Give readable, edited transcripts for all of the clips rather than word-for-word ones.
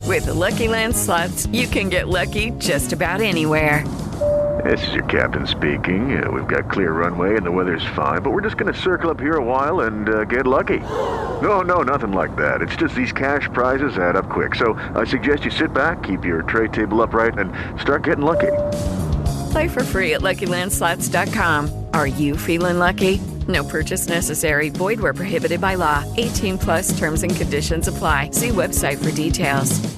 With the Lucky Land Slots, you can get lucky just about anywhere. This is your captain speaking. We've got clear runway and the weather's fine, but we're just going to circle up here a while and get lucky. No, nothing like that. It's just these cash prizes add up quick. So I suggest you sit back, keep your tray table upright, and start getting lucky. Play for free at LuckyLandSlots.com. Are you feeling lucky? No purchase necessary. Void where prohibited by law. 18 plus terms and conditions apply. See website for details.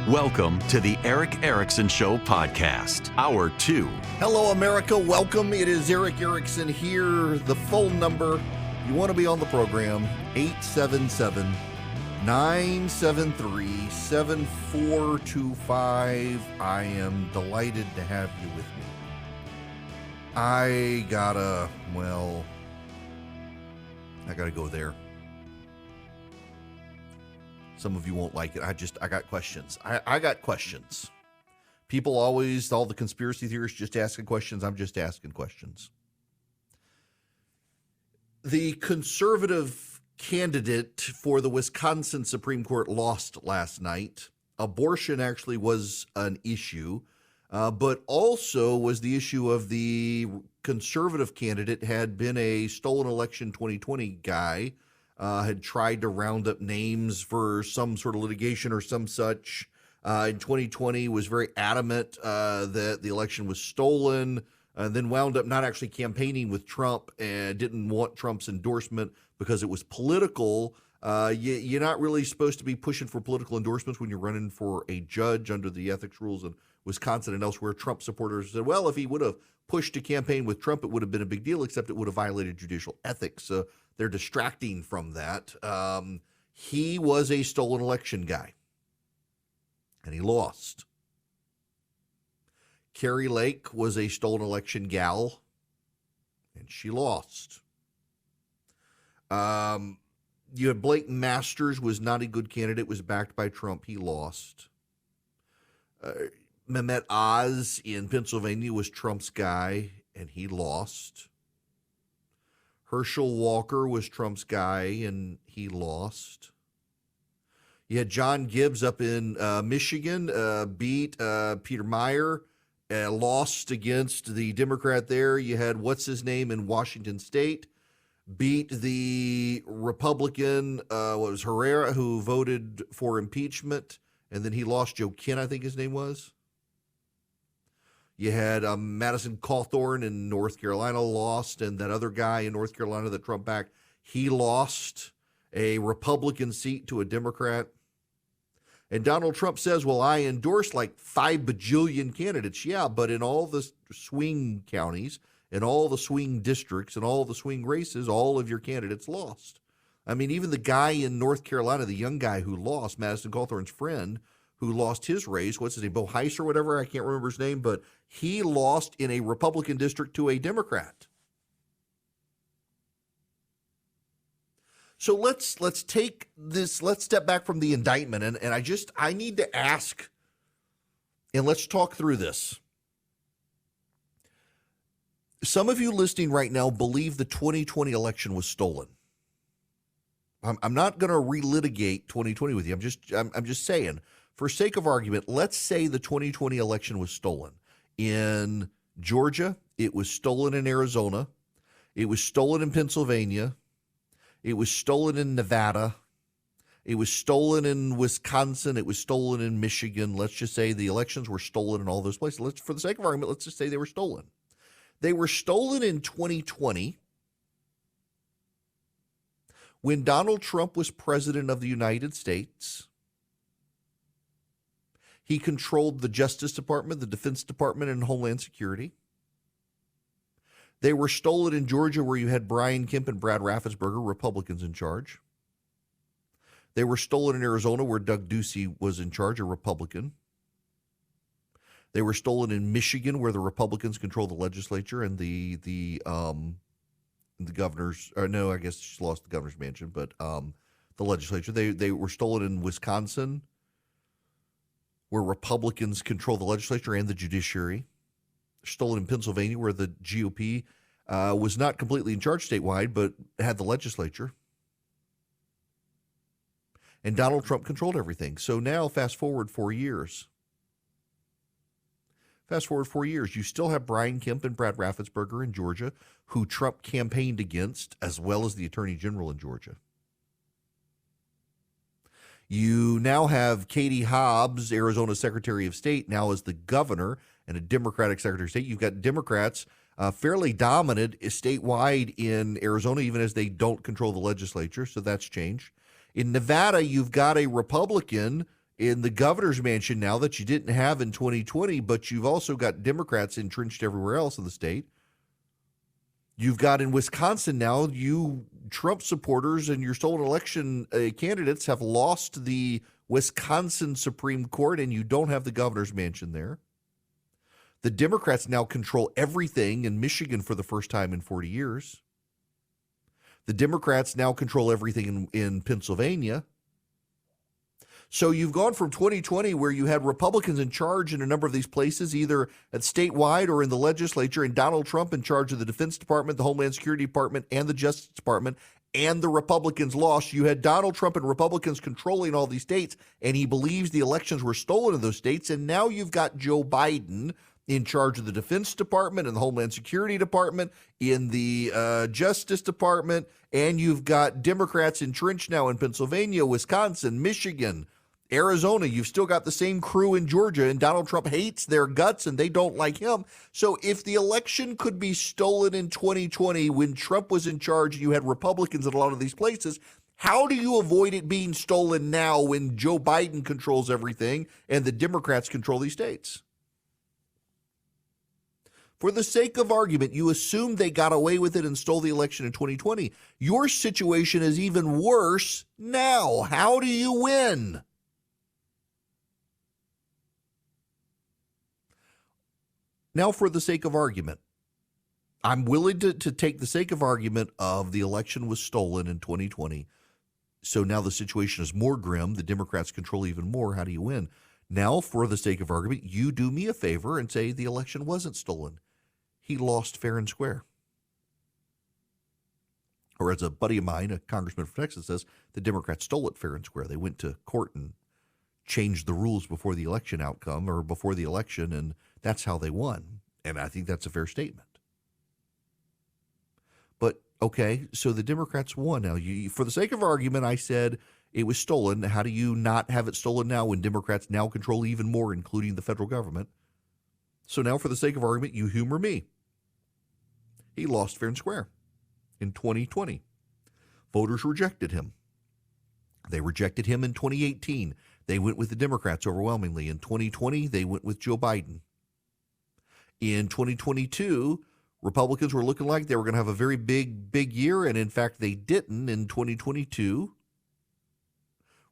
Welcome to the Eric Erickson Show podcast, Hour 2. Hello, America. Welcome. It is Eric Erickson here. The phone number, you want to be on the program, 877-973-7425. I am delighted to have you with me. I gotta go there. Some of you won't like it. I got questions. I got questions. People always, all the conspiracy theorists just asking questions. I'm just asking questions. The conservative candidate for the Wisconsin Supreme Court lost last night. Abortion actually was an issue, but also was the issue of the conservative candidate had been a stolen election 2020 guy. Had tried to round up names for some sort of litigation or some such. In 2020 was very adamant that the election was stolen, then wound up not actually campaigning with Trump and didn't want Trump's endorsement because it was political. You're not really supposed to be pushing for political endorsements when you're running for a judge under the ethics rules in Wisconsin and elsewhere. Trump supporters said, well, if he would have pushed to campaign with Trump, it would have been a big deal, except it would have violated judicial ethics. So they're distracting from that. He was a stolen election guy, and he lost. Carrie Lake was a stolen election gal, and she lost. You had Blake Masters, was not a good candidate, was backed by Trump. He lost. Mehmet Oz in Pennsylvania was Trump's guy, and he lost. Herschel Walker was Trump's guy, and he lost. You had John Gibbs up in Michigan, beat Peter Meyer, lost against the Democrat there. You had what's-his-name in Washington State, beat the Republican, Herrera, who voted for impeachment, and then he lost Joe Kent, I think his name was. You had Madison Cawthorn in North Carolina lost, and that other guy in North Carolina that Trump backed, he lost a Republican seat to a Democrat. And Donald Trump says, well, I endorsed like 5 bajillion candidates. Yeah, but in all the swing counties, in all the swing districts, and all the swing races, all of your candidates lost. I mean, even the guy in North Carolina, the young guy who lost, Madison Cawthorn's friend, who lost his race, what's his name, Bo Heiss or whatever, I can't remember his name, but he lost in a Republican district to a Democrat. So let's take this, let's step back from the indictment, and I need to ask, and let's talk through this. Some of you listening right now believe the 2020 election was stolen. I'm not going to relitigate 2020 with you. I'm just saying, for sake of argument, let's say the 2020 election was stolen. In Georgia, it was stolen in Arizona. It was stolen in Pennsylvania. It was stolen in Nevada. It was stolen in Wisconsin. It was stolen in Michigan. Let's just say the elections were stolen in all those places. For the sake of argument, let's just say they were stolen. They were stolen in 2020 when Donald Trump was president of the United States. He controlled the Justice Department, the Defense Department, and Homeland Security. They were stolen in Georgia, where you had Brian Kemp and Brad Raffensperger, Republicans, in charge. They were stolen in Arizona, where Doug Ducey was in charge, a Republican. They were stolen in Michigan, where the Republicans control the legislature and the governor's. Or no, I guess she lost the governor's mansion, but the legislature. They were stolen in Wisconsin, where Republicans control the legislature and the judiciary. stolen in Pennsylvania, where the GOP was not completely in charge statewide, but had the legislature. And Donald Trump controlled everything. So now, fast forward 4 years. Fast forward 4 years, you still have Brian Kemp and Brad Raffensperger in Georgia, who Trump campaigned against, as well as the Attorney General in Georgia. You now have Katie Hobbs, Arizona Secretary of State, now as the governor and a Democratic Secretary of State. You've got Democrats fairly dominant statewide in Arizona, even as they don't control the legislature, so that's changed. In Nevada, you've got a Republican in the governor's mansion now that you didn't have in 2020, but you've also got Democrats entrenched everywhere else in the state. You've got in Wisconsin now, you Trump supporters and your stolen election candidates have lost the Wisconsin Supreme Court, and you don't have the governor's mansion there. The Democrats now control everything in Michigan for the first time in 40 years. The Democrats now control everything in Pennsylvania. So you've gone from 2020, where you had Republicans in charge in a number of these places, either at statewide or in the legislature, and Donald Trump in charge of the Defense Department, the Homeland Security Department, and the Justice Department, and the Republicans lost. You had Donald Trump and Republicans controlling all these states, and he believes the elections were stolen in those states. And now you've got Joe Biden in charge of the Defense Department and the Homeland Security Department, in the Justice Department, and you've got Democrats entrenched now in Pennsylvania, Wisconsin, Michigan, Arizona. You've still got the same crew in Georgia, and Donald Trump hates their guts and they don't like him. So if the election could be stolen in 2020 when Trump was in charge and you had Republicans in a lot of these places, how do you avoid it being stolen now when Joe Biden controls everything and the Democrats control these states? For the sake of argument, you assume they got away with it and stole the election in 2020. Your situation is even worse now. How do you win? Now, for the sake of argument, I'm willing to take the sake of argument of the election was stolen in 2020. So now the situation is more grim. The Democrats control even more. How do you win? Now, for the sake of argument, you do me a favor and say the election wasn't stolen. He lost fair and square. Or as a buddy of mine, a congressman from Texas, says, the Democrats stole it fair and square. They went to court and changed the rules before the election outcome or before the election, and that's how they won. And I think that's a fair statement. But, okay, so the Democrats won. Now, for the sake of argument, I said it was stolen. How do you not have it stolen now when Democrats now control even more, including the federal government? So now, for the sake of argument, you humor me. He lost fair and square in 2020. Voters rejected him. They rejected him in 2018. They went with the Democrats overwhelmingly. In 2020, they went with Joe Biden. In 2022, Republicans were looking like they were going to have a very big year, and in fact, they didn't in 2022.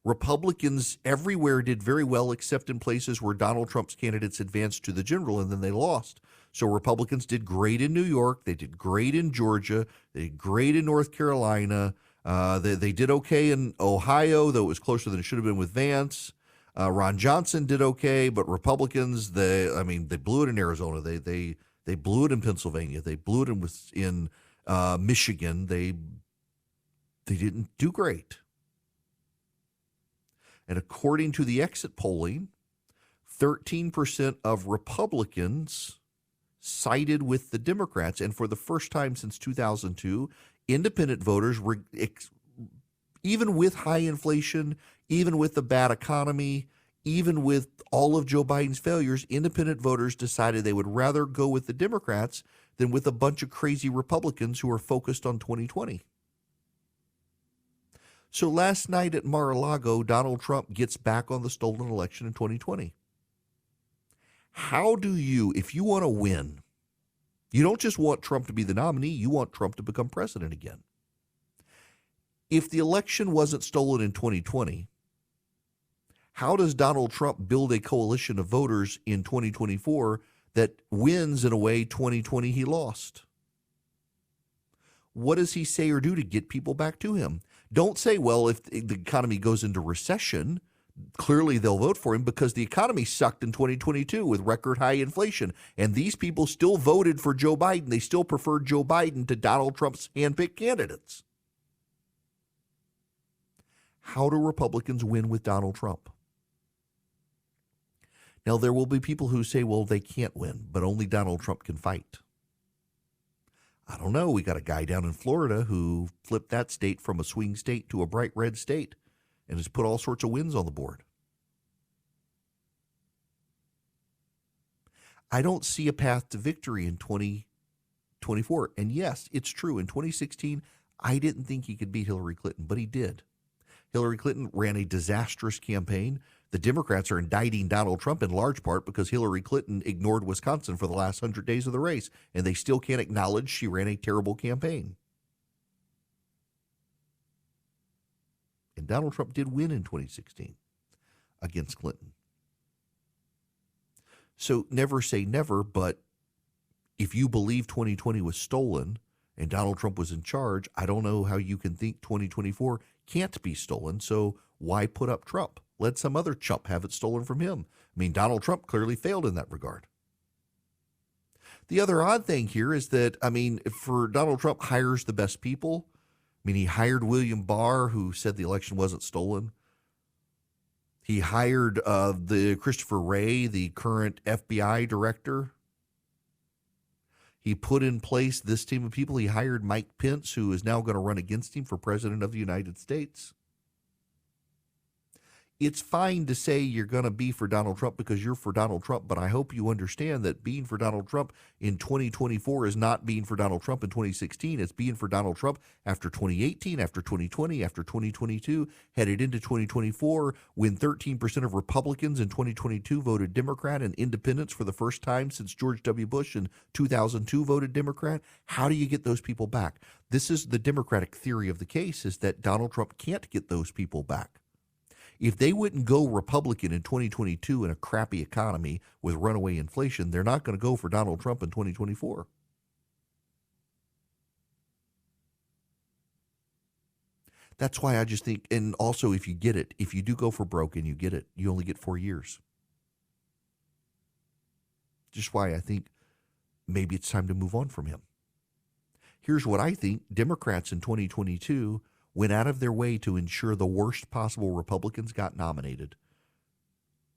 Republicans everywhere did very well, except in places where Donald Trump's candidates advanced to the general, and then they lost. So Republicans did great in New York. They did great in Georgia. They did great in North Carolina. They did okay in Ohio, though it was closer than it should have been with Vance. Ron Johnson did okay, but Republicans, they blew it in Arizona. They blew it in Pennsylvania. They blew it in Michigan. They didn't do great. And according to the exit polling, 13% of Republicans sided with the Democrats. And for the first time since 2002, independent voters, even with high inflation, even with the bad economy, even with all of Joe Biden's failures, independent voters decided they would rather go with the Democrats than with a bunch of crazy Republicans who are focused on 2020. So last night at Mar-a-Lago, Donald Trump gets back on the stolen election in 2020. How do you, if you want to win, you don't just want Trump to be the nominee, you want Trump to become president again. If the election wasn't stolen in 2020, how does Donald Trump build a coalition of voters in 2024 that wins in a way 2020 he lost? What does he say or do to get people back to him? Don't say, well, if the economy goes into recession, Clearly, they'll vote for him because the economy sucked in 2022 with record high inflation. And these people still voted for Joe Biden. They still preferred Joe Biden to Donald Trump's handpicked candidates. How do Republicans win with Donald Trump? Now, there will be people who say, well, they can't win, but only Donald Trump can fight. I don't know. We got a guy down in Florida who flipped that state from a swing state to a bright red state and has put all sorts of wins on the board. I don't see a path to victory in 2024. And yes, it's true. In 2016, I didn't think he could beat Hillary Clinton, but he did. Hillary Clinton ran a disastrous campaign. The Democrats are indicting Donald Trump in large part because Hillary Clinton ignored Wisconsin for the last 100 days of the race, and they still can't acknowledge she ran a terrible campaign. And Donald Trump did win in 2016 against Clinton. So never say never, but if you believe 2020 was stolen and Donald Trump was in charge, I don't know how you can think 2024 can't be stolen. So why put up Trump? Let some other chump have it stolen from him. I mean, Donald Trump clearly failed in that regard. The other odd thing here is that, for Donald Trump hires the best people. He hired William Barr, who said the election wasn't stolen. He hired the Christopher Wray, the current FBI director. He put in place this team of people. He hired Mike Pence, who is now going to run against him for president of the United States. It's fine to say you're going to be for Donald Trump because you're for Donald Trump, but I hope you understand that being for Donald Trump in 2024 is not being for Donald Trump in 2016. It's being for Donald Trump after 2018, after 2020, after 2022, headed into 2024, when 13% of Republicans in 2022 voted Democrat and independents for the first time since George W. Bush in 2002 voted Democrat. How do you get those people back? This is the Democratic theory of the case, is that Donald Trump can't get those people back. If they wouldn't go Republican in 2022 in a crappy economy with runaway inflation, they're not going to go for Donald Trump in 2024. That's why I just think, and also if you get it, if you do go for broke and you get it, you only get 4 years. Just why I think maybe it's time to move on from him. Here's what I think. Democrats in 2022 went out of their way to ensure the worst possible Republicans got nominated,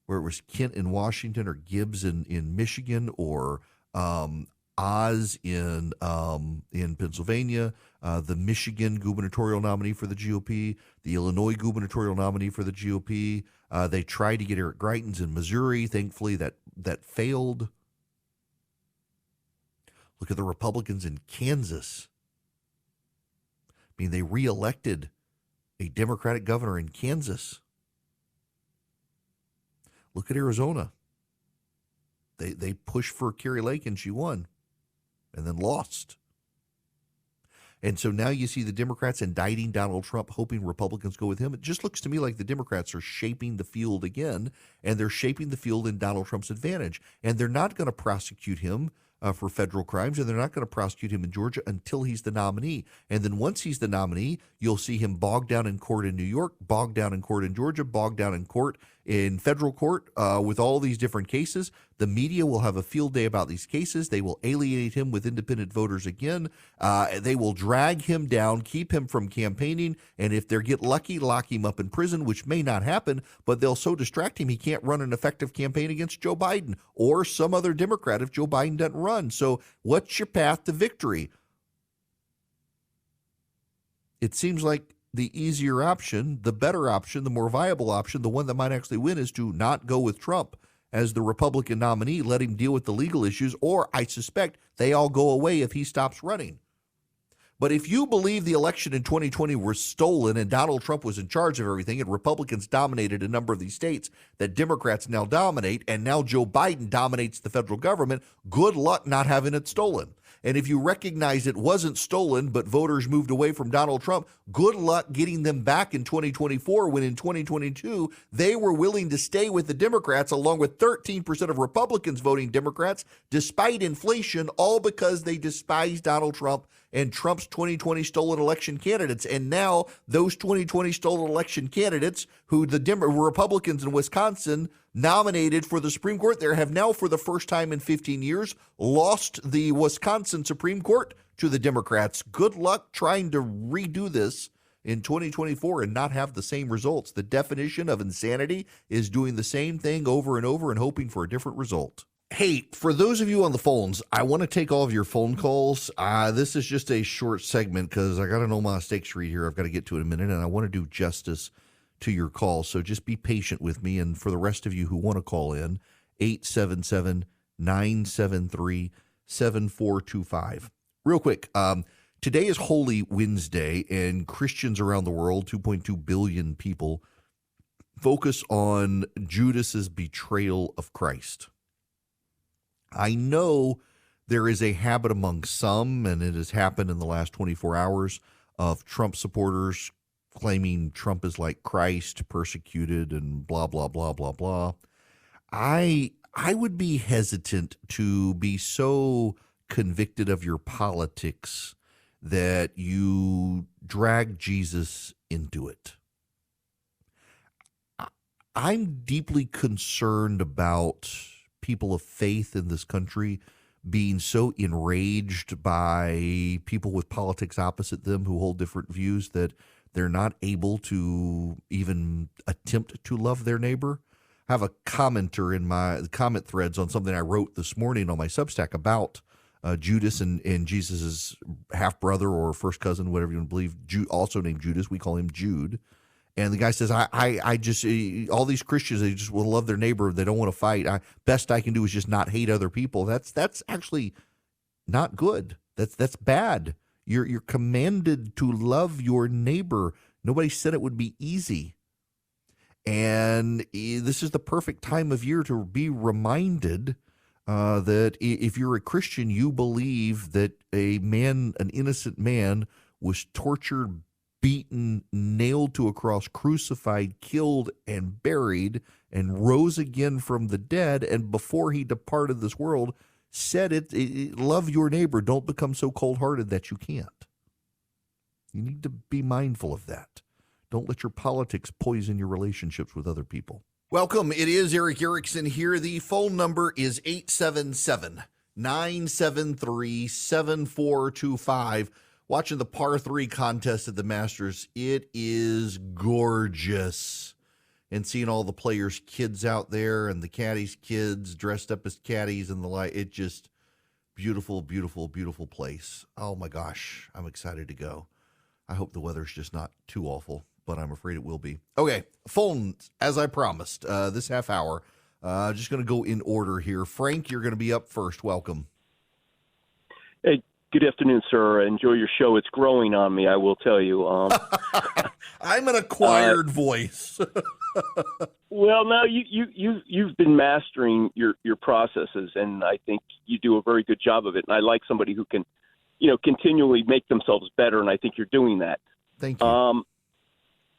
where it was Kent in Washington or Gibbs in Michigan or Oz in Pennsylvania, the Michigan gubernatorial nominee for the GOP, the Illinois gubernatorial nominee for the GOP. They tried to get Eric Greitens in Missouri. Thankfully, that failed. Look at the Republicans in Kansas. They reelected a Democratic governor in Kansas. Look at Arizona. They pushed for Kari Lake and she won and then lost. And so now you see the Democrats indicting Donald Trump, hoping Republicans go with him. It just looks to me like the Democrats are shaping the field again, and they're shaping the field in Donald Trump's advantage. And they're not going to prosecute him for federal crimes, and they're not going to prosecute him in Georgia until he's the nominee. And then once he's the nominee, you'll see him bogged down in court in New York, bogged down in court in Georgia, bogged down in court in federal court with all these different cases. The media will have a field day about these cases. They will alienate him with independent voters again. They will drag him down, keep him from campaigning, and if they get lucky, lock him up in prison, which may not happen, but they'll so distract him he can't run an effective campaign against Joe Biden or some other Democrat if Joe Biden doesn't run. So what's your path to victory? It seems like the easier option, the better option, the more viable option, the one that might actually win is to not go with Trump as the Republican nominee, let him deal with the legal issues, or I suspect they all go away if he stops running. But if you believe the election in 2020 was stolen and Donald Trump was in charge of everything and Republicans dominated a number of these states that Democrats now dominate, and now Joe Biden dominates the federal government, good luck not having it stolen. And if you recognize it wasn't stolen, but voters moved away from Donald Trump, good luck getting them back in 2024 when in 2022 they were willing to stay with the Democrats along with 13% of Republicans voting Democrats despite inflation, all because they despise Donald Trump and Trump's 2020 stolen election candidates. And now those 2020 stolen election candidates who the Republicans in Wisconsin nominated for the Supreme Court there have now, for the first time in 15 years, lost the Wisconsin Supreme Court to the Democrats. Good luck trying to redo this in 2024 and not have the same results. The definition of insanity is doing the same thing over and over and hoping for a different result. Hey, for those of you on the phones, I want to take all of your phone calls. This is just a short segment because I got an Omaha Steaks read here I've got to get to in a minute, and I want to do justice to your calls. So just be patient with me. And for the rest of you who want to call in, 877-973-7425. Real quick, today is Holy Wednesday, and Christians around the world, 2.2 billion people, focus on Judas's betrayal of Christ. I know there is a habit among some, and it has happened in the last 24 hours, of Trump supporters claiming Trump is like Christ, persecuted, and blah, blah, blah, blah, blah. I would be hesitant to be so convicted of your politics that you drag Jesus into it. I'm deeply concerned about people of faith in this country being so enraged by people with politics opposite them who hold different views that they're not able to even attempt to love their neighbor. I have a commenter in my comment threads on something I wrote this morning on my Substack about Judas and Jesus' half-brother or first cousin, whatever you want to believe, also named Judas. We call him Jude. And the guy says, I just, all these Christians, they just will love their neighbor. They don't want to fight. Best I can do is just not hate other people. That's actually not good. That's bad. You're commanded to love your neighbor. Nobody said it would be easy. And this is the perfect time of year to be reminded that if you're a Christian, you believe that an innocent man was tortured, beaten, nailed to a cross, crucified, killed, and buried, and rose again from the dead. And before he departed this world, said love your neighbor. Don't become so cold-hearted that you can't. You need to be mindful of that. Don't let your politics poison your relationships with other people. Welcome. It is Eric Erickson here. The phone number is 877-973-7425. Watching the par 3 contest at the Masters, it is gorgeous. And seeing all the players' kids out there and the caddies' kids dressed up as caddies and the like, it just beautiful, beautiful, beautiful place. Oh my gosh, I'm excited to go. I hope the weather's just not too awful, but I'm afraid it will be. Okay, phones, as I promised, this half hour. Just going to go in order here. Frank, you're going to be up first. Welcome. Hey. Good afternoon, sir. Enjoy your show. It's growing on me, I will tell you. I'm an acquired voice. Well, no, you've been mastering your processes, and I think you do a very good job of it. And I like somebody who can, continually make themselves better, and I think you're doing that. Thank you.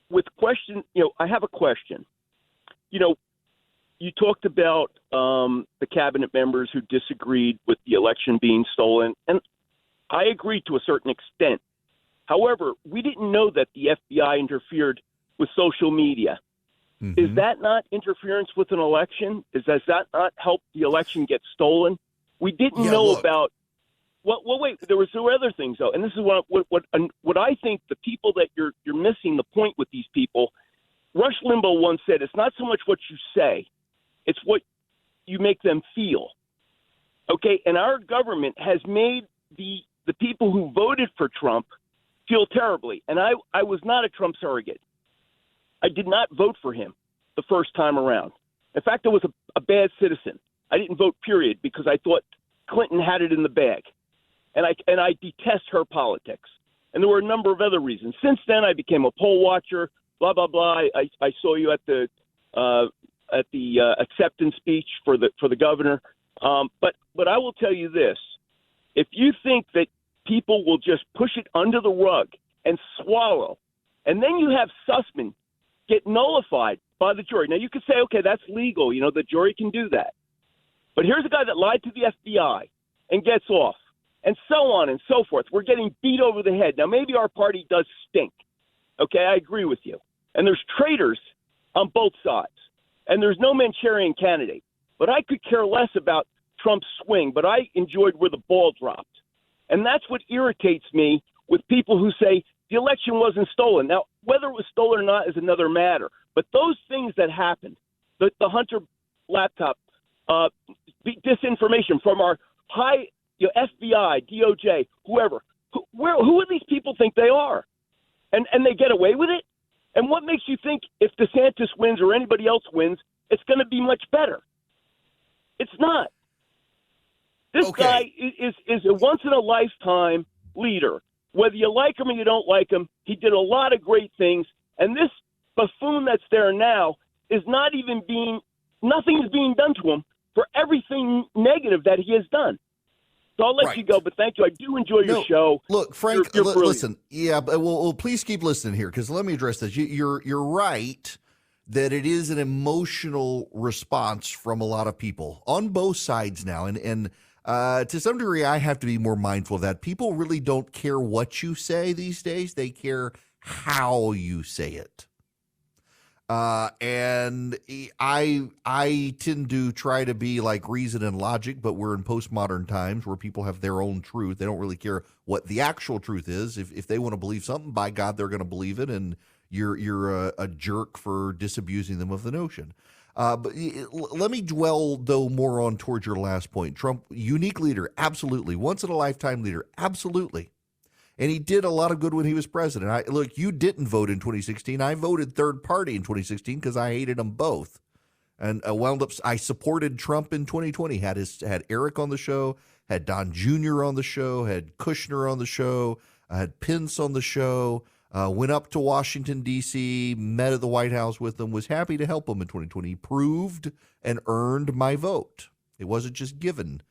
With question, I have a question. You talked about the cabinet members who disagreed with the election being stolen, and I agree to a certain extent. However, we didn't know that the FBI interfered with social media. Mm-hmm. Is that not interference with an election? Does that not help the election get stolen? We didn't know about. Well, wait. There were other things though, and this is what I think. The people that you're missing the point with these people. Rush Limbaugh once said, "It's not so much what you say, it's what you make them feel." Okay, and our government has made the people who voted for Trump feel terribly. And I was not a Trump surrogate. I did not vote for him the first time around. In fact, I was a bad citizen. I didn't vote, period, because I thought Clinton had it in the bag. And I detest her politics. And there were a number of other reasons. Since then, I became a poll watcher, blah, blah, blah. I saw you at the acceptance speech for the governor. But I will tell you this. If you think that people will just push it under the rug and swallow, and then you have Sussman get nullified by the jury. Now, you could say, okay, that's legal. The jury can do that. But here's a guy that lied to the FBI and gets off. and so on and so forth. We're getting beat over the head. Now, maybe our party does stink. Okay, I agree with you. And there's traitors on both sides. And there's no Manchurian candidate. But I could care less about Trump's swing, but I enjoyed where the ball dropped. And that's what irritates me with people who say the election wasn't stolen. Now, whether it was stolen or not is another matter. But those things that happened, the Hunter laptop, disinformation from our high FBI, DOJ, whoever, who do these people think they are? And they get away with it? And what makes you think if DeSantis wins or anybody else wins, it's going to be much better? It's not. This guy is a once-in-a-lifetime leader. Whether you like him or you don't like him, he did a lot of great things. And this buffoon that's there now is nothing is being done to him for everything negative that he has done. So I'll let you go, but thank you. I do enjoy your show. Look, Frank, you're listen. Yeah, but well, please keep listening here because let me address this. You're right that it is an emotional response from a lot of people on both sides now, and to some degree, I have to be more mindful of that. People really don't care what you say these days; they care how you say it. And I tend to try to be like reason and logic, but we're in postmodern times where people have their own truth. They don't really care what the actual truth is. If they want to believe something, by God, they're going to believe it. And you're a jerk for disabusing them of the notion. But let me dwell though more on towards your last point. Trump, unique leader. Absolutely. Once in a lifetime leader. Absolutely. And he did a lot of good when he was president. Look, you didn't vote in 2016. I voted third party in 2016 because I hated them both. And I supported Trump in 2020. Had Eric on the show, had Don Jr. on the show, had Kushner on the show, had Pence on the show, went up to Washington, D.C., met at the White House with them, was happy to help him in 2020. He proved and earned my vote. It wasn't just given.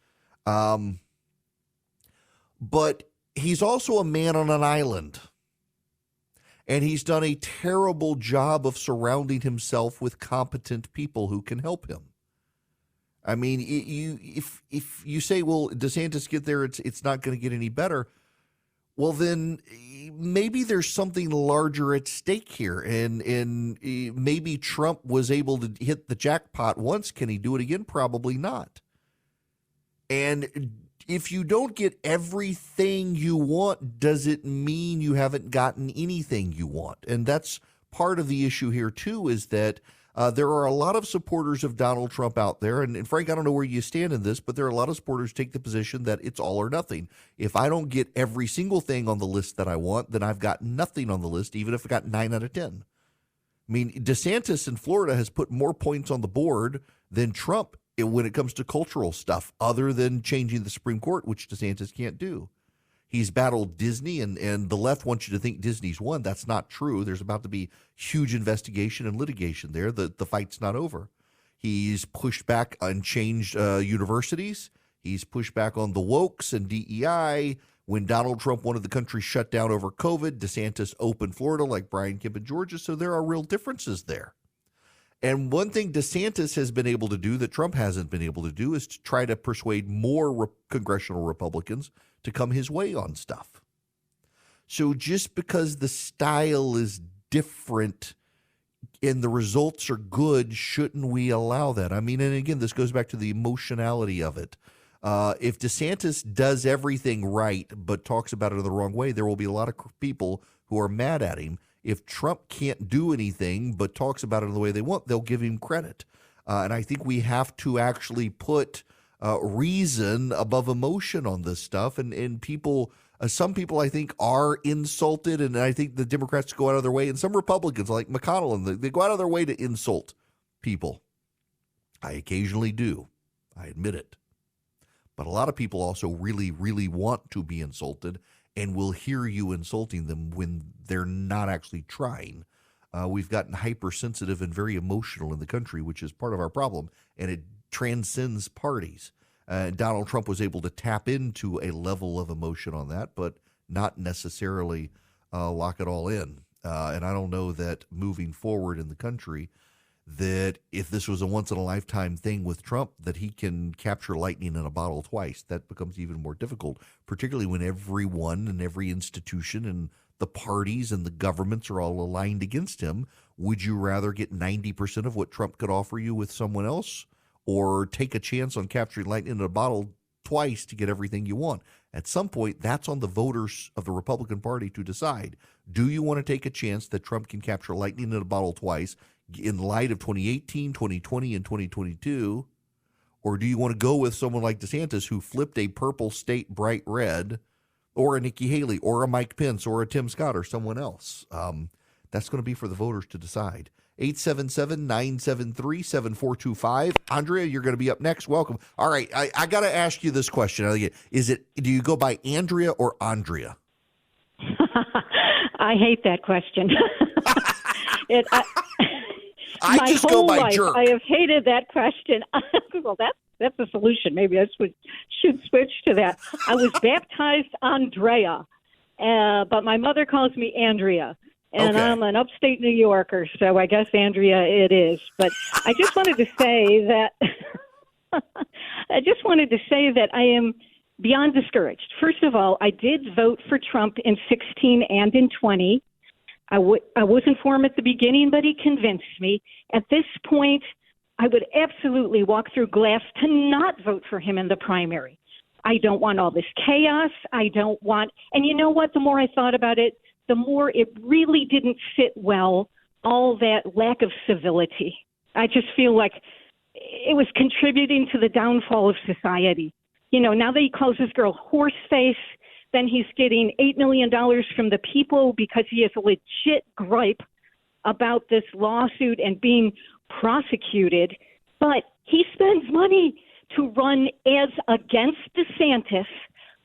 But he's also a man on an island, and he's done a terrible job of surrounding himself with competent people who can help him. I mean, if you say, well, DeSantis get there, it's not going to get any better. Well, then maybe there's something larger at stake here, and maybe Trump was able to hit the jackpot once. Can he do it again? Probably not. And if you don't get everything you want, does it mean you haven't gotten anything you want? And that's part of the issue here, too, is that there are a lot of supporters of Donald Trump out there. And Frank, I don't know where you stand in this, but there are a lot of supporters who take the position that it's all or nothing. If I don't get every single thing on the list that I want, then I've got nothing on the list, even if I got 9 out of 10. I mean, DeSantis in Florida has put more points on the board than Trump when it comes to cultural stuff, other than changing the Supreme Court, which DeSantis can't do. He's battled Disney, and the left wants you to think Disney's won. That's not true. There's about to be huge investigation and litigation there. The fight's not over. He's pushed back and changed universities. He's pushed back on the wokes and DEI. When Donald Trump wanted the country shut down over COVID, DeSantis opened Florida like Brian Kemp in Georgia. So there are real differences there. And one thing DeSantis has been able to do that Trump hasn't been able to do is to try to persuade more congressional Republicans to come his way on stuff. So just because the style is different and the results are good, shouldn't we allow that? I mean, and again, this goes back to the emotionality of it. If DeSantis does everything right but talks about it in the wrong way, there will be a lot of people who are mad at him. If Trump can't do anything but talks about it in the way they want, they'll give him credit. And I think we have to actually put reason above emotion on this stuff. And people, some people I think are insulted, and I think the Democrats go out of their way, and some Republicans like McConnell, and they go out of their way to insult people. I occasionally do. I admit it. But a lot of people also really, really want to be insulted and will hear you insulting them when they're not actually trying. We've gotten hypersensitive and very emotional in the country, which is part of our problem, and it transcends parties. Donald Trump was able to tap into a level of emotion on that, but not necessarily lock it all in. And I don't know that moving forward in the country that if this was a once-in-a-lifetime thing with Trump, that he can capture lightning in a bottle twice. That becomes even more difficult, particularly when everyone and every institution and the parties and the governments are all aligned against him. Would you rather get 90% of what Trump could offer you with someone else, or take a chance on capturing lightning in a bottle twice to get everything you want? At some point, that's on the voters of the Republican Party to decide. Do you want to take a chance that Trump can capture lightning in a bottle twice in light of 2018, 2020, and 2022? Or do you want to go with someone like DeSantis, who flipped a purple state bright red, or a Nikki Haley, or a Mike Pence, or a Tim Scott, or someone else? That's going to be for the voters to decide. 877-973-7425. Andrea, you're going to be up next. Welcome. All right, I got to ask you this question. Do you go by Andrea or Andrea? I hate that question. I my just whole go by life, jerk. I have hated that question. Well, that's the solution. Maybe I should switch to that. I was baptized Andrea, but my mother calls me Andrea. And Okay. I'm an upstate New Yorker, so I guess Andrea it is. But I just wanted to say that I am beyond discouraged. First of all, I did vote for Trump in 16 and in 20. I wasn't for him at the beginning, but he convinced me. At this point, I would absolutely walk through glass to not vote for him in the primary. I don't want all this chaos. And you know what? The more I thought about it, the more it really didn't sit well, all that lack of civility. I just feel like it was contributing to the downfall of society. You know, now that he calls this girl horseface, then he's getting $8 million from the people because he has a legit gripe about this lawsuit and being prosecuted. But he spends money to run ads against DeSantis,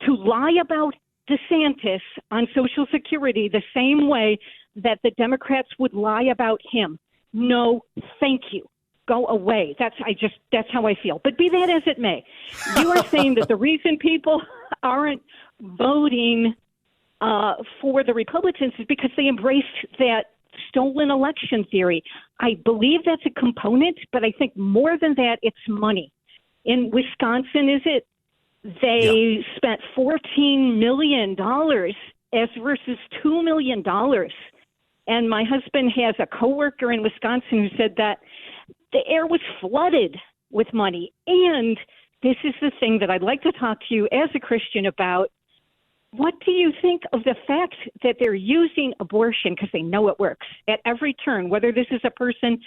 to lie about DeSantis on Social Security the same way that the Democrats would lie about him. No, thank you. Go away. That's how I feel. But be that as it may, you are saying that the reason people aren't voting for the Republicans is because they embraced that stolen election theory. I believe that's a component, but I think more than that, it's money. In Wisconsin, they spent $14 million as versus $2 million. And my husband has a coworker in Wisconsin who said that the air was flooded with money. And this is the thing that I'd like to talk to you as a Christian about. What do you think of the fact that they're using abortion because they know it works at every turn, whether this is a person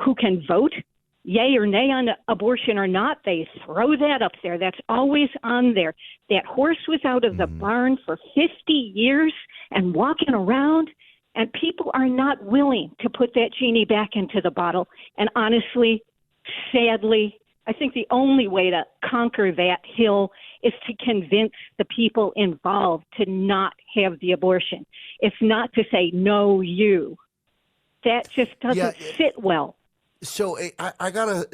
who can vote, yay or nay on abortion or not, they throw that up there. That's always on there. That horse was out of the barn for 50 years and walking around, and people are not willing to put that genie back into the bottle. And honestly, sadly, I think the only way to conquer that hill is to convince the people involved to not have the abortion. It's not to say, no, you. That just doesn't sit well. So I got to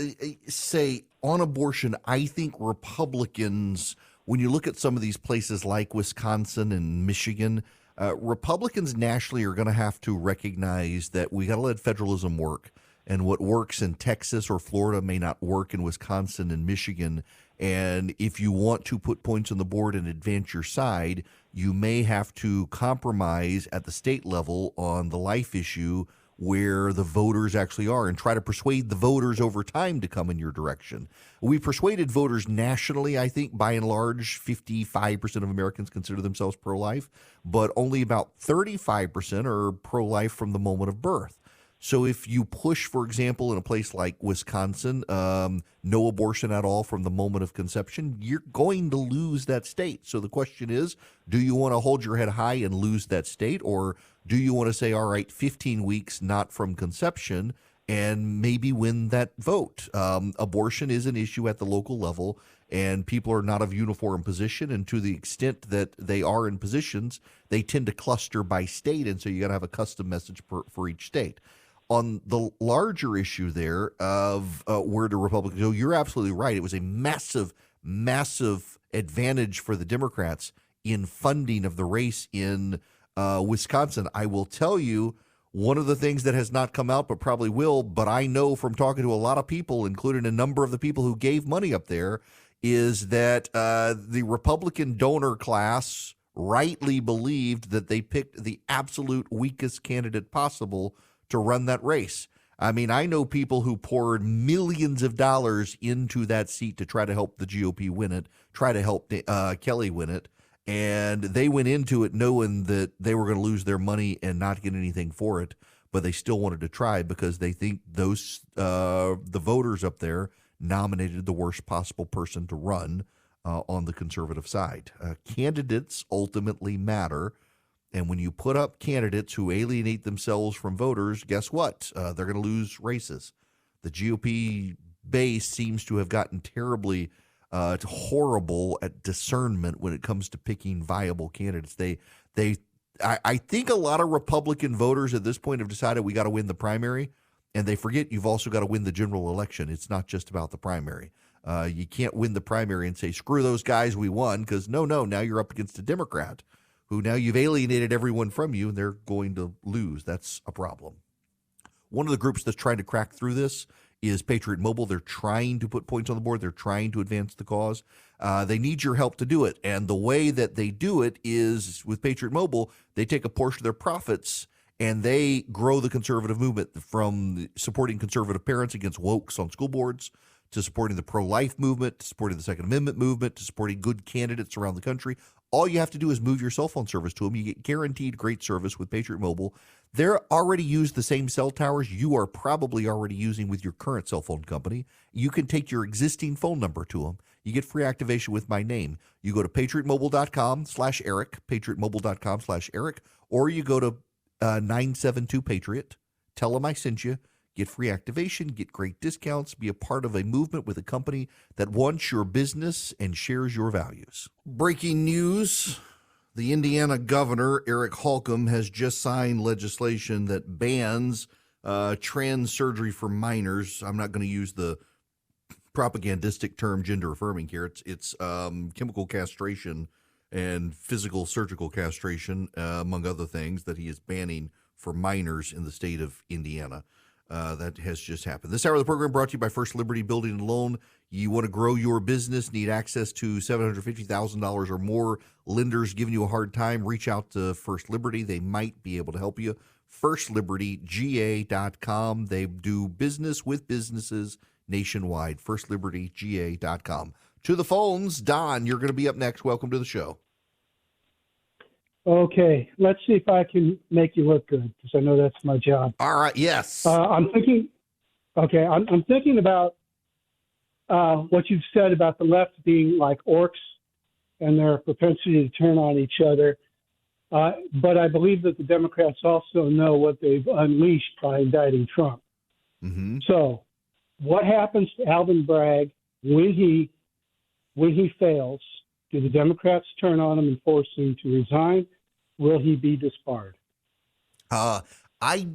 say, on abortion, I think Republicans, when you look at some of these places like Wisconsin and Michigan, Republicans nationally are going to have to recognize that we got to let federalism work. And what works in Texas or Florida may not work in Wisconsin and Michigan. And if you want to put points on the board and advance your side, you may have to compromise at the state level on the life issue where the voters actually are and try to persuade the voters over time to come in your direction. We persuaded voters nationally, I think, by and large, 55% of Americans consider themselves pro-life, but only about 35% are pro-life from the moment of birth. So if you push, for example, in a place like Wisconsin, no abortion at all from the moment of conception, you're going to lose that state. So the question is, do you want to hold your head high and lose that state, or do you want to say, all right, 15 weeks not from conception, and maybe win that vote? Abortion is an issue at the local level, and people are not of uniform position, and to the extent that they are in positions, they tend to cluster by state, and so you got to have a custom message for each state. On the larger issue there of where the Republicans go, you're absolutely right. It was a massive, massive advantage for the Democrats in funding of the race in Wisconsin. I will tell you, One of the things that has not come out, but probably will, but I know from talking to a lot of people, including a number of the people who gave money up there, is that the Republican donor class rightly believed that they picked the absolute weakest candidate possible to run that race. I mean, I know people who poured millions of dollars into that seat to try to help the GOP win it, try to help Kelly win it. And they went into it knowing that they were going to lose their money and not get anything for it, but they still wanted to try because they think those the voters up there nominated the worst possible person to run on the conservative side. Candidates ultimately matter, and when you put up candidates who alienate themselves from voters, guess what? They're going to lose races. The GOP base seems to have gotten terribly horrible at discernment when it comes to picking viable candidates. I think a lot of Republican voters at this point have decided we got to win the primary, and they forget you've also got to win the general election. It's not just about the primary. You can't win the primary and say, screw those guys, we won, because no, now you're up against a Democrat who now you've alienated everyone from you, and they're going to lose. That's a problem. One of the groups that's trying to crack through this is Patriot Mobile. They're trying to put points on the board. They're trying to advance the cause. They need your help to do it. And the way that they do it is with Patriot Mobile, they take a portion of their profits and they grow the conservative movement, from supporting conservative parents against wokes on school boards, to supporting the pro-life movement, to supporting the Second Amendment movement, to supporting good candidates around the country. All you have to do is move your cell phone service to them. You get guaranteed great service with Patriot Mobile. They're already use the same cell towers you are probably already using with your current cell phone company. You can take your existing phone number to them. You get free activation with my name. You go to patriotmobile.com/Eric, patriotmobile.com/Eric, or you go to 972-PATRIOT. Tell them I sent you. Get free activation, get great discounts, be a part of a movement with a company that wants your business and shares your values. Breaking news. The Indiana governor, Eric Holcomb, has just signed legislation that bans trans surgery for minors. I'm not going to use the propagandistic term gender affirming here. It's chemical castration and physical surgical castration, among other things, that he is banning for minors in the state of Indiana. That has just happened. This hour of the program brought to you by First Liberty Building and Loan. You want to grow your business, need access to $750,000 or more. Lenders giving you a hard time, reach out to First Liberty. They might be able to help you. FirstLibertyGA.com. They do business with businesses nationwide. FirstLibertyGA.com. To the phones. Don, you're going to be up next. Welcome to the show. Okay, let's see if I can make you look good, because I know that's my job. All right, yes. I'm thinking about what you've said about the left being like orcs and their propensity to turn on each other. But I believe that the Democrats also know what they've unleashed by indicting Trump. Mm-hmm. So what happens to Alvin Bragg when he fails? Do the Democrats turn on him and force him to resign? Will he be disbarred? I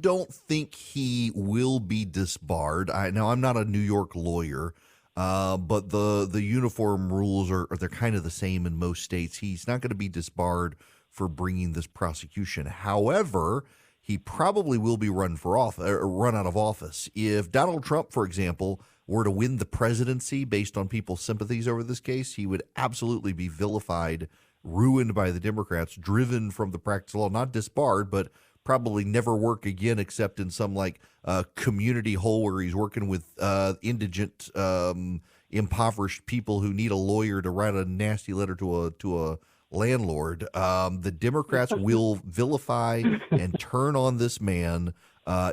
don't think he will be disbarred. Now, I'm not a New York lawyer, but the uniform rules they're kind of the same in most states. He's not going to be disbarred for bringing this prosecution. However, he probably will be run out of office. If Donald Trump, for example, were to win the presidency based on people's sympathies over this case, he would absolutely be vilified, ruined by the Democrats, driven from the practice of law, not disbarred, but probably never work again except in some community hole where he's working with indigent, impoverished people who need a lawyer to write a nasty letter to a landlord. The Democrats will vilify and turn on this man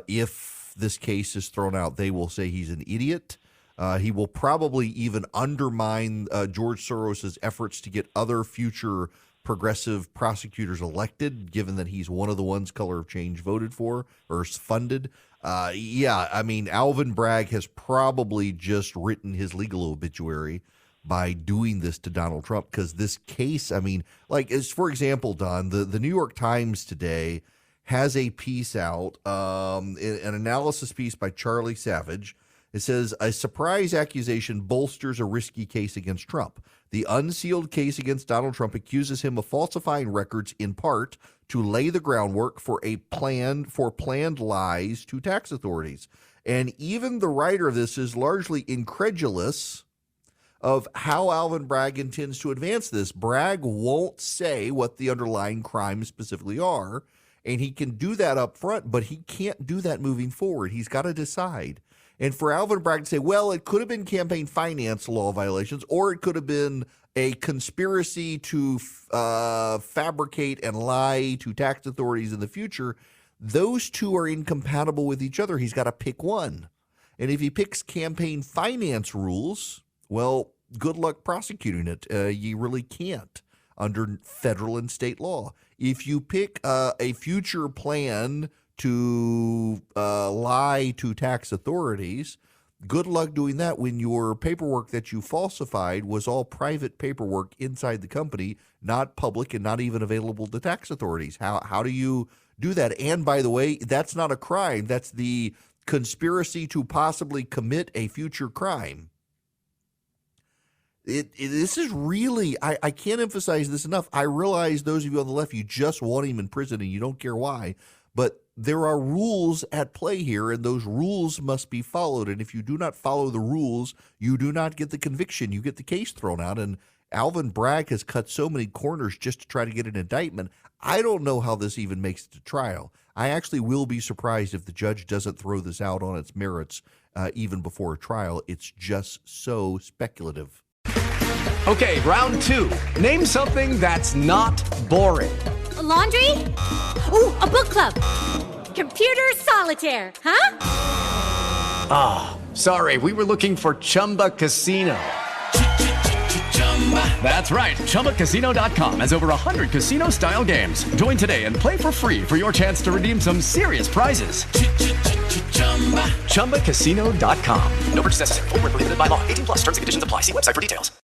if this case is thrown out. They will say he's an idiot. He will probably even undermine George Soros's efforts to get other future progressive prosecutors elected, given that he's one of the ones Color of Change voted for or funded. Alvin Bragg has probably just written his legal obituary by doing this to Donald Trump, because this case, for example, Don, the New York Times today has a piece out, an analysis piece by Charlie Savage. It says a surprise accusation bolsters a risky case against Trump. The unsealed case against Donald Trump accuses him of falsifying records in part to lay the groundwork for planned lies to tax authorities. And even the writer of this is largely incredulous of how Alvin Bragg intends to advance this. Bragg won't say what the underlying crimes specifically are, and he can do that up front, but he can't do that moving forward. He's got to decide. And for Alvin Bragg to say, well, it could have been campaign finance law violations, or it could have been a conspiracy to fabricate and lie to tax authorities in the future, those two are incompatible with each other. He's got to pick one. And if he picks campaign finance rules, well, good luck prosecuting it. You really can't under federal and state law. If you pick a future plan to lie to tax authorities, good luck doing that when your paperwork that you falsified was all private paperwork inside the company, not public and not even available to tax authorities. How do you do that? And by the way, that's not a crime. That's the conspiracy to possibly commit a future crime. This is really, I can't emphasize this enough. I realize those of you on the left, you just want him in prison and you don't care why. But there are rules at play here, and those rules must be followed. And if you do not follow the rules, you do not get the conviction. You get the case thrown out. And Alvin Bragg has cut so many corners just to try to get an indictment. I don't know how this even makes it to trial. I actually will be surprised if the judge doesn't throw this out on its merits even before a trial. It's just so speculative. Okay, round two. Name something that's not boring. A laundry? Ooh, a book club. Computer solitaire, huh? Ah, sorry, we were looking for Chumba Casino. That's right, ChumbaCasino.com has over 100 casino-style games. Join today and play for free for your chance to redeem some serious prizes. ChumbaCasino.com. No purchase necessary. Void where prohibited by law. 18+ terms and conditions apply. See website for details.